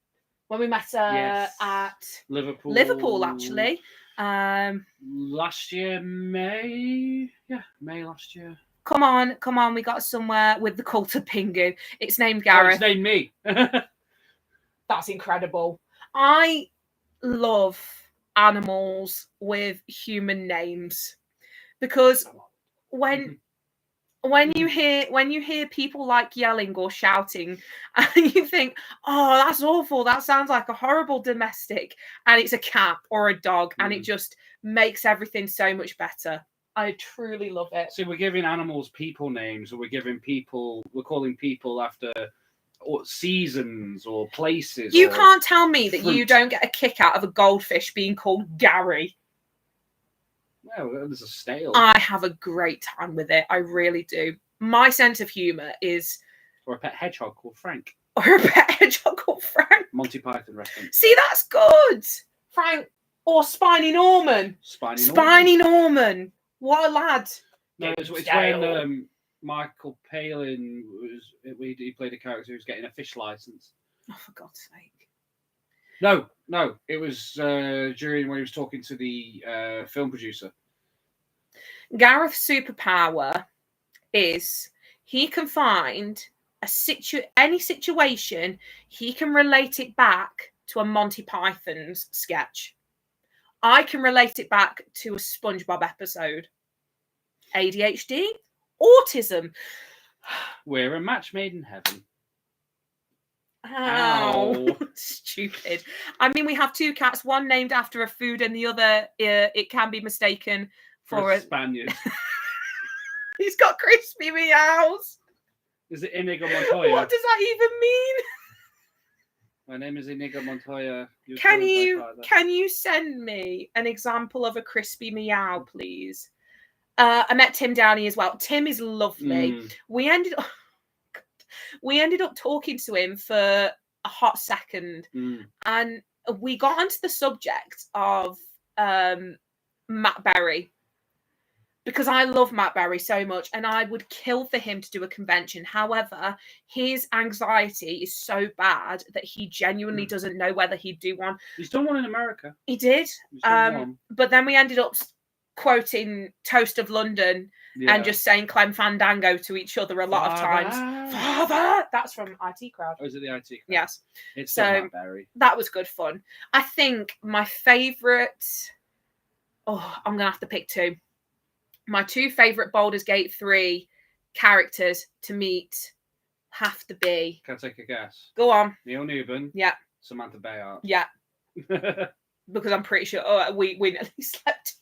When we met her at Liverpool, actually. Last year, May. Yeah, May last year. Come on. We got somewhere with the cult of Pingu. It's named Gareth. It's named me. That's incredible. I love animals with human names because when you hear people like yelling or shouting and you think, oh, that's awful, that sounds like a horrible domestic, and it's a cat or a dog, and it just makes everything so much better. I truly love it. So we're giving animals people names, or we're calling people after seasons or places. You can't tell me that you don't get a kick out of a goldfish being called Gary. Well, there's a snail. I have a great time with it. I really do. My sense of humour is... Or a pet hedgehog called Frank. Or a pet hedgehog called Frank. Monty Python reference. See, that's good. Frank. Or Spiny Norman. Spiny Norman. What a lad. No, it's when Michael Palin he played a character who was getting a fish license. Oh, for God's sake. No, it was during when he was talking to the film producer. Gareth's superpower is he can find any situation, he can relate it back to a Monty Python's sketch. I can relate it back to a SpongeBob episode. ADHD, autism. We're a match made in heaven. Ow. Stupid. I mean, we have two cats, one named after a food and the other, it can be mistaken for a Spaniard. He's got crispy meows. Is it Inigo Montoya? What does that even mean? My name is Inigo Montoya. Can you send me an example of a crispy meow, please? I met Tim Downey as well. Tim is lovely. We ended up talking to him for a hot second, and we got onto the subject of Matt Berry, because I love Matt Berry so much and I would kill for him to do a convention. However, his anxiety is so bad that he genuinely doesn't know whether he'd do one. He's done one in America. He did. But then we ended up quoting Toast of London and just saying Clem Fandango to each other a lot of times. Father! That's from IT Crowd. Oh, is it the IT Crowd? Yes. It's so Matt Berry. That was good fun. I think my favourite... Oh, I'm going to have to pick two. My two favourite Baldur's Gate 3 characters to meet have to be... Can I take a guess? Go on. Neil Newbern. Yeah. Samantha Bayard. Yeah. Because I'm pretty sure we nearly slept.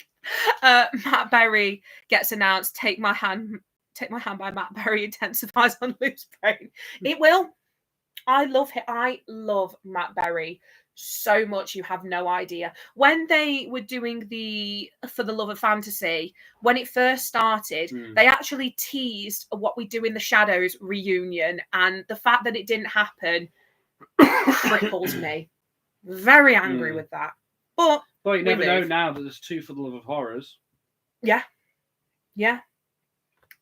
Matt Berry gets announced. Take my hand by Matt Berry intensifies on loose brain. It will. I love him. I love Matt Berry so much, you have no idea. When they were doing the For the Love of Fantasy, when it first started, they actually teased what we do in the Shadows reunion, and the fact that it didn't happen cripples me. Very angry with that. But you never know now that there's two For the Love of Horrors. Yeah.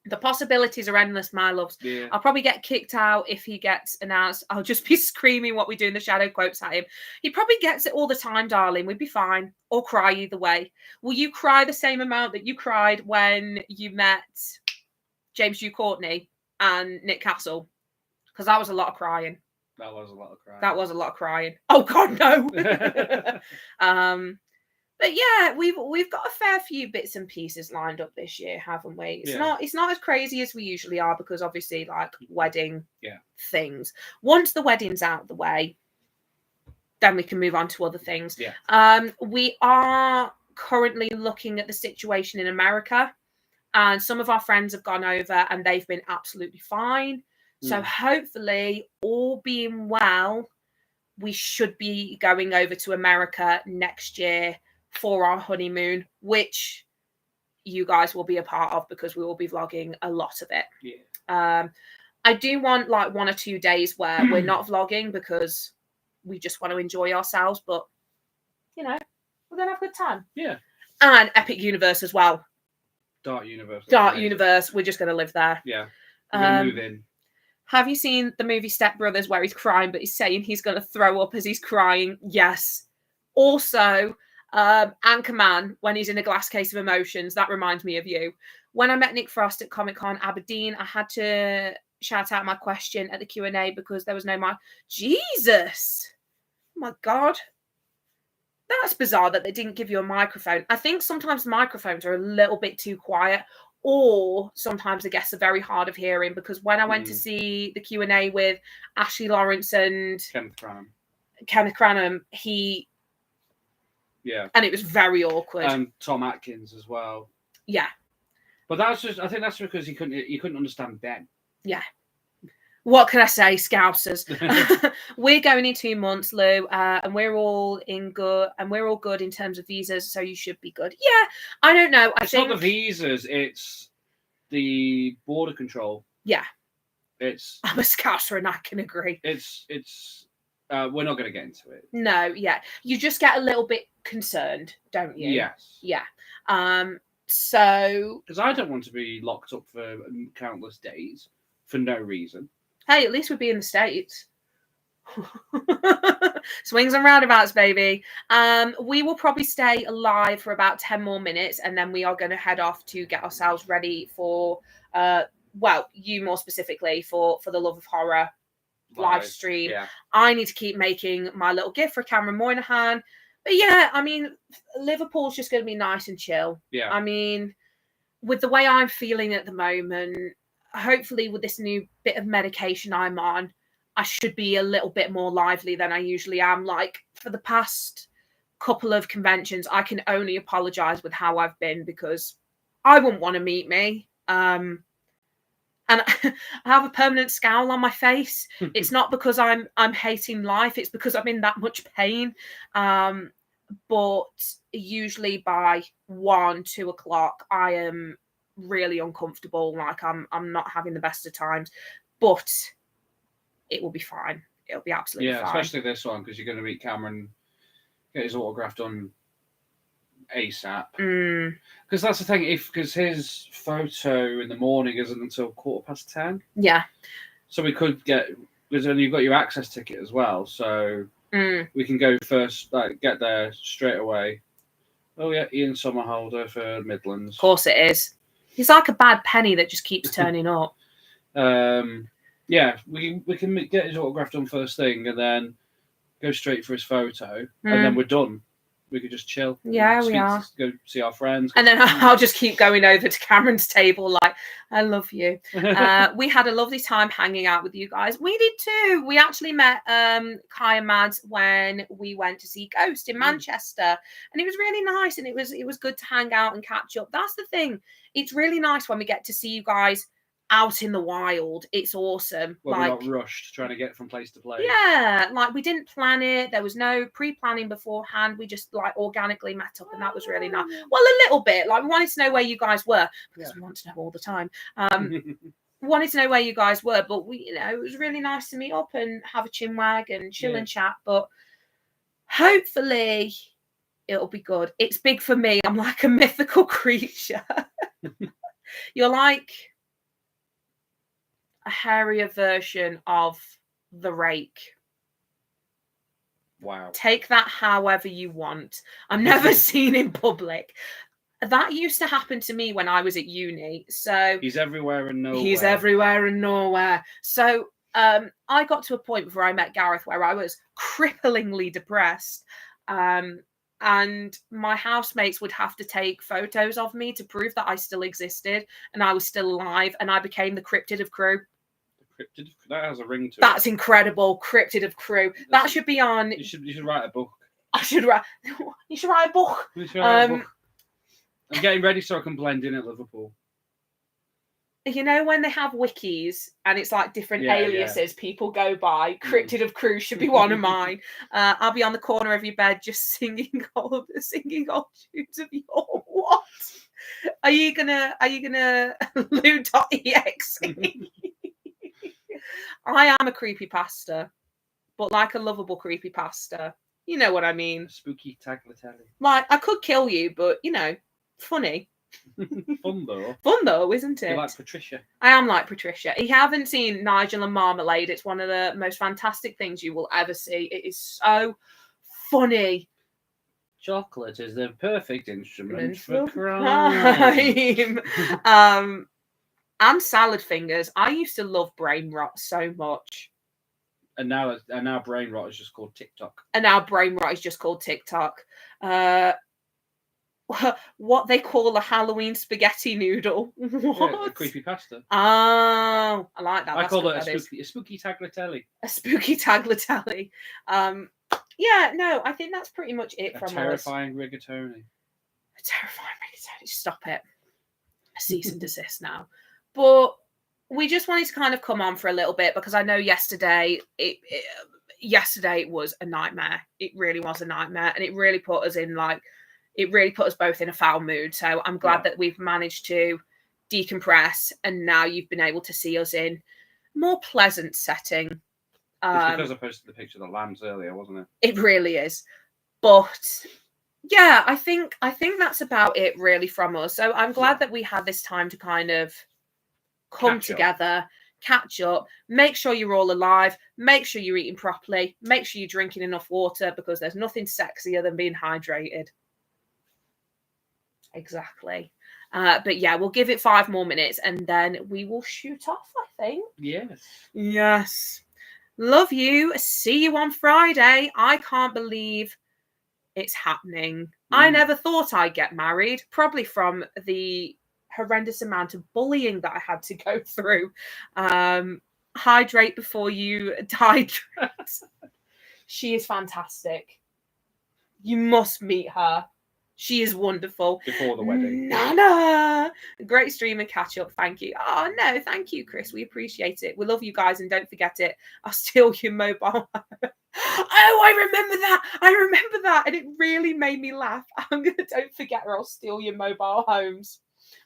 The possibilities are endless, my loves. Yeah. I'll probably get kicked out if he gets announced. I'll just be screaming what we do in the shadow quotes at him. He probably gets it all the time, darling. We'd be fine. Or cry either way. Will you cry the same amount that you cried when you met James Hugh Courtney and Nick Castle? Because that was a lot of crying. That was a lot of crying. Oh, God, no. But yeah, we've got a fair few bits and pieces lined up this year, haven't we? It's not as crazy as we usually are because obviously like wedding things. Once the wedding's out the way, then we can move on to other things. Yeah. We are currently looking at the situation in America, and some of our friends have gone over and they've been absolutely fine. So hopefully, all being well, we should be going over to America next year for our honeymoon, which you guys will be a part of because we will be vlogging a lot of it. Yeah. I do want like 1 or 2 days where we're not vlogging because we just want to enjoy ourselves, but you know, we're gonna have a good time. Yeah. And Epic Universe as well. Dark Universe. Dark Universe. We're just gonna live there. Yeah. We're gonna move in. Have you seen the movie Step Brothers where he's crying, but he's saying he's gonna throw up as he's crying? Yes. Also, Anchorman, when he's in a glass case of emotions, that reminds me of you. When I met Nick Frost at Comic-Con Aberdeen, I had to shout out my question at the Q&A because there was no mic. Jesus! Oh my God. That's bizarre that they didn't give you a microphone. I think sometimes microphones are a little bit too quiet, or sometimes the guests are very hard of hearing, because when I went to see the Q&A with Ashley Lawrence and Kenneth Cranham, and it was very awkward. And Tom Atkins as well. Yeah. But I think that's because you couldn't understand Ben. Yeah. What can I say, Scousers? We're going in 2 months, Lou, and we're all good in terms of visas, so you should be good. Yeah, I don't know. It's not the visas; it's the border control. Yeah, I'm a Scouser, and I can agree. It's. We're not going to get into it. No, yeah, you just get a little bit concerned, don't you? Yes. Yeah. So. Because I don't want to be locked up for countless days for no reason. Hey, at least we'd be in the States. Swings and roundabouts, baby. We will probably stay alive for about 10 more minutes, and then we are going to head off to get ourselves ready for, you more specifically, for the Love of Horror live stream. Yeah. I need to keep making my little gift for Cameron Moynihan. But yeah, I mean, Liverpool's just going to be nice and chill. Yeah. I mean, with the way I'm feeling at the moment, hopefully with this new bit of medication I'm on, I should be a little bit more lively than I usually am. Like, for the past couple of conventions, I can only apologize with how I've been, because I wouldn't want to meet me. And I have a permanent scowl on my face. It's not because I'm hating life. It's because I'm in that much pain. But usually by 1, 2 o'clock, I am really uncomfortable. Like, I'm not having the best of times. But it will be fine. It'll be absolutely fine. Yeah, especially this one, because you're going to meet Cameron, get his autograph done ASAP. Because that's the thing, because his photo in the morning isn't until 10:15. Yeah. So we could because then you've got your access ticket as well, so we can go first, like get there straight away. Oh yeah, Ian Somerhalder for Midlands. Of course it is. He's like a bad penny that just keeps turning up. Yeah, we can get his autograph done first thing, and then go straight for his photo, and then we're done. We could just chill. Yeah, we are. Go see our friends. And then I'll just keep going over to Cameron's table like, I love you. We had a lovely time hanging out with you guys. We did too. We actually met Kai and Mads when we went to see Ghost in Manchester. And it was really nice. And it was good to hang out and catch up. That's the thing. It's really nice when we get to see you guys out in the wild. It's awesome. Well, we're not rushed trying to get from place to place. Yeah, like we didn't plan it. There was no pre-planning beforehand. We just like organically met up, and that was really nice. Well, a little bit. Like, we wanted to know where you guys were, because we want to know all the time. Wanted to know where you guys were, but it was really nice to meet up and have a chinwag and chill and chat. But hopefully it'll be good. It's big for me. I'm like a mythical creature. You're like a hairier version of the Rake. Wow. Take that however you want. I'm never seen in public. That used to happen to me when I was at uni. So he's everywhere and nowhere. He's everywhere and nowhere. So I got to a point before I met Gareth where I was cripplingly depressed. And my housemates would have to take photos of me to prove that I still existed and I was still alive, and I became the Cryptid of Crew. That has a ring to it. That's incredible. Cryptid of Crew. That should be on. You should write a book. You should write a book. You should write a book. I'm getting ready so I can blend in at Liverpool. you know when they have wikis and it's like different Yeah, aliases people go by? Cryptid of Crew should be one of mine. I'll be on the corner of your bed just singing old tunes of your what? Are you gonna Lou.exe? I am a creepypasta, but like a lovable creepypasta. You know what I mean? Spooky tagliatelle. Like, I could kill you, but funny. Fun though. Fun though, isn't it? You're like Patricia. I am like Patricia. If you haven't seen Nigel and Marmalade, it's one of the most fantastic things you will ever see. It is so funny. Chocolate is the perfect instrument for crime. And salad fingers. I used to love brain rot so much. And now brain rot is just called TikTok. And now brain rot is just called TikTok. What they call a Halloween spaghetti noodle. What? Yeah, a creepypasta. Oh, I like that. I That's call what it that is. a spooky tagliatelle. A spooky tagliatelle. Yeah, no, I think that's pretty much it from terrifying rigatoni. A terrifying rigatoni. Stop it. A cease and desist now. But we just wanted to kind of come on for a little bit because I know yesterday it was a nightmare. It really was a nightmare, and it really put us both in a foul mood. So I'm glad that we've managed to decompress, and now you've been able to see us in a more pleasant setting. It's because I posted the picture of the lambs earlier, wasn't it? It really is. But yeah, I think that's about it really from us. So I'm glad that we had this time to kind of come together, catch up, make sure you're all alive, make sure you're eating properly, make sure you're drinking enough water, because there's nothing sexier than being hydrated. Exactly. But yeah, we'll give it 5 more minutes and then we will shoot off, I think. Yes. Love you. See you on Friday. I can't believe it's happening. I never thought I'd get married, probably from the horrendous amount of bullying that I had to go through. Hydrate before you dehydrate. She is fantastic. You must meet her. She is wonderful. Before the wedding. Nana! Great stream and catch up. Thank you. Oh, no, thank you, Chris. We appreciate it. We love you guys, and don't forget it. I'll steal your mobile. Oh, I remember that. And it really made me laugh. Don't forget, or I'll steal your mobile homes.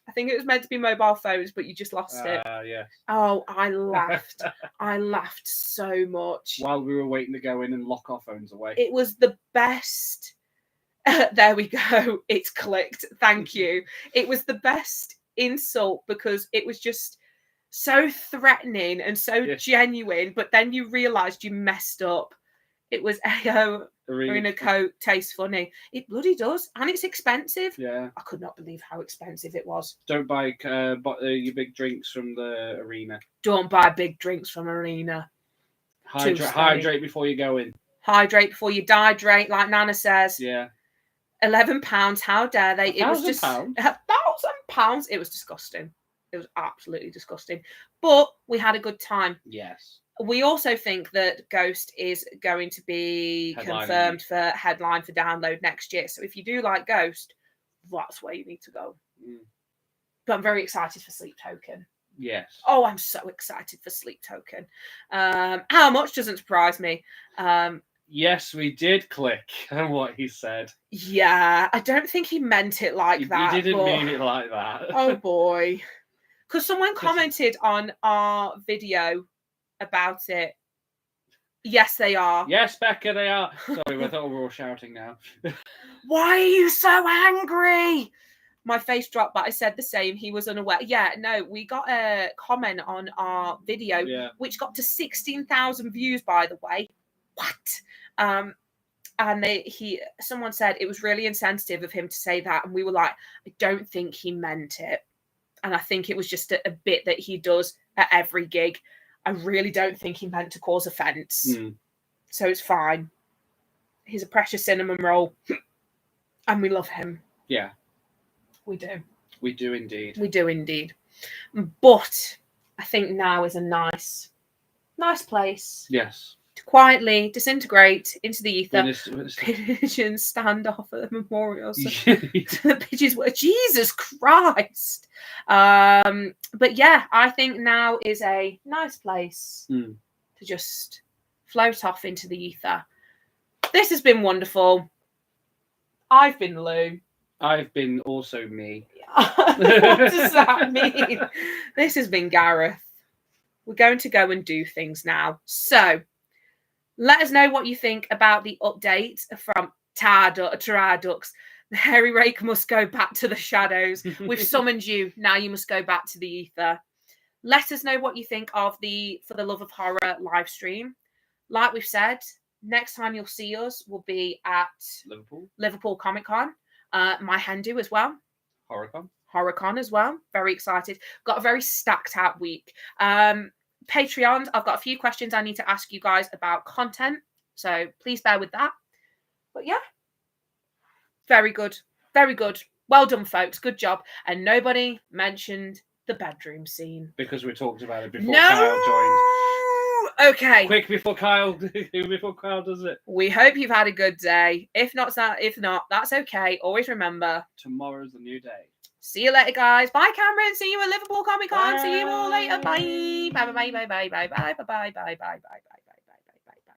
I think it was meant to be mobile phones, but you just lost it. Yeah. Oh, I laughed. I laughed so much. While we were waiting to go in and lock our phones away. It was the best. There we go. It's clicked. Thank you. It was the best insult because it was just so threatening and so genuine. But then you realised you messed up. It was Arena Coke tastes funny. It bloody does. And it's expensive. Yeah. I could not believe how expensive it was. Don't buy your big drinks from the Arena. Don't buy big drinks from Arena. Hydrate before you go in. Hydrate before you dihydrate, like Nana says. Yeah. £11. How dare they? It was just £1,000. It was disgusting. It was absolutely disgusting. But we had a good time. Yes. We also think that Ghost is going to be confirmed for headline for download next year. So if you do like Ghost, that's where you need to go. But I'm very excited for Sleep Token. Yes. Oh, I'm so excited for Sleep Token. How much doesn't surprise me. Yes, we did click on what he said. Yeah, I don't think he meant it like that. He didn't mean it like that. Oh, boy. Because someone commented on our video about it. Yes, they are. Yes, Becca, they are. Sorry, I thought we were all shouting now. Why are you so angry? My face dropped, but I said the same. He was unaware. Yeah, no, we got a comment on our video, which got to 16,000 views, by the way. What? And someone said it was really insensitive of him to say that, and we were like, I don't think he meant it, and I think it was just a bit that he does at every gig. I really don't think he meant to cause offence, so it's fine. He's a precious cinnamon roll, and we love him. Yeah, we do. We do indeed. We do indeed. But I think now is a nice place. Yes. To quietly disintegrate into the ether. When Pigeons stand off at the memorial. So it's- the pigeons were Jesus Christ. But yeah, I think now is a nice place Hmm. to just float off into the ether. This has been wonderful. I've been Lou. I've been also me. What does that mean? This has been Gareth. We're going to go and do things now. So let us know what you think about the update from Taraducks. The hairy rake must go back to the shadows. We've summoned you. Now you must go back to the ether. Let us know what you think of the For the Love of Horror live stream. Like we've said, next time you'll see us will be at Liverpool Comic Con. My Hindu as well. HorrorCon as well. Very excited. Got a very stacked out week. Patreons, I've got a few questions I need to ask you guys about content. So please bear with that. But yeah. Very good. Very good. Well done, folks. Good job. And nobody mentioned the bedroom scene. Because we talked about it before Kyle joined. Okay. Quick before Kyle does it. We hope you've had a good day. If not, that's okay. Always remember, tomorrow's the new day. See you later, guys. Bye, Cameron. See you at Liverpool Comic Con. See you all later. Bye. Bye. Bye. Bye. Bye. Bye. Bye. Bye. Bye. Bye. Bye. Bye. Bye. Bye.